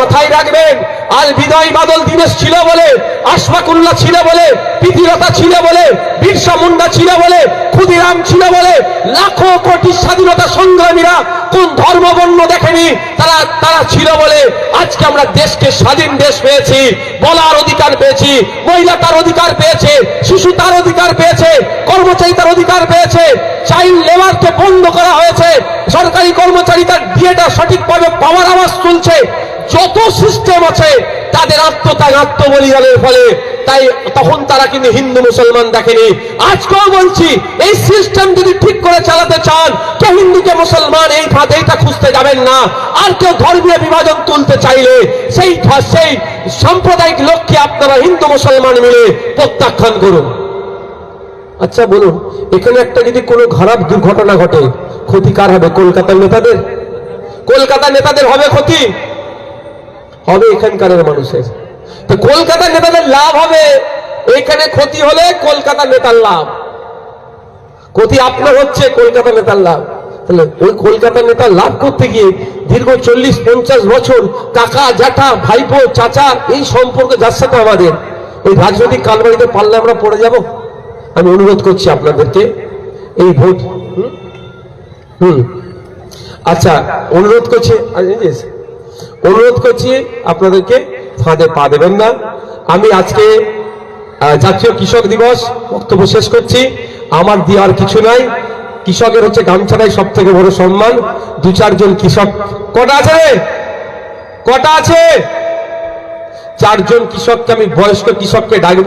মাথায় রাখবেন। আল বিদায় বাদল দিনেশ ছিল বলে, আশফাকুল্লাহ ছিল বলে, প্রীতিলতা ছিল বলে, বিরসা মুন্ডা ছিল বলে, ক্ষুদিরাম ছিল বলে, লাখো কোটি স্বাধীনতা সংগ্রামীরা কোন ধর্ম বর্ণ দেখেনি, তারা ছিল বলে আজকে আমরা দেশকে স্বাধীন দেশ পেয়েছি, বলার অধিকার পেয়েছি, মহিলা তার অধিকার পেয়েছে, শিশু তার অধিকার পেয়েছে, কর্মচারী তার অধিকার পেয়েছে, চাইল্ড লেবারকে বন্ধ করা হয়েছে, সরকারি কর্মচারী তার ডিএটা সঠিকভাবে পাওয়ার আওয়াজ তুলছে। যত সিস্টেম আছে তাদের আত্মত্যাগ আত্মবলিদানের ফলে, তাই তখন তারা কিন্তু হিন্দু মুসলমান দেখেনি। আজকেও বলছি, এই সিস্টেম যদি ঠিক করে চালাতে চান, কে হিন্দুকে মুসলমান এই ফাঁদেটা খুঁজতে যাবেন না। আর কেউ ধর্মীয় বিভাজন তুলতে চাইলে সেই সাম্প্রদায়িক লক্ষ্যে আপনারা হিন্দু মুসলমান মিলে প্রত্যাখ্যান করুন। আচ্ছা বলুন, এখানে একটা যদি কোনো খারাপ দুর্ঘটনা ঘটে, ক্ষতি কার হবে? কলকাতার নেতাদের? কলকাতার নেতাদের হবে ক্ষতি? হবে এখানকার মানুষের। তো কলকাতার নেতাদের লাভ হবে, এখানে ক্ষতি হলে কলকাতার নেতার লাভ। ক্ষতি আপনার হচ্ছে, কলকাতার নেতার লাভ। তাহলে ওই কলকাতার নেতার লাভ করতে গিয়ে দীর্ঘ 40-50 বছর কাকা জ্যাঠা ভাইপো চাচা এই সম্পর্ক যার সাথে আমাদের, ওই রাজনৈতিক কালবাড়িতে পারলে আমরা পড়ে যাব। আমি অনুরোধ করছি আপনাদেরকে, এই ভোট আচ্ছা অনুরোধ করছি আপনাদেরকে ফাঁদে পা দেবেন না। আমি আজকে জাতীয় কৃষক দিবস বক্তব্য শেষ করছি। আমার দেওয়ার কিছু নাই, কৃষকের হচ্ছে গামছাটাই সব থেকে বড় সম্মান। 2-4 জন কৃষক, কটা আছে? 4 জন কৃষককে আমি বয়স্ক কৃষককে ডাকবো।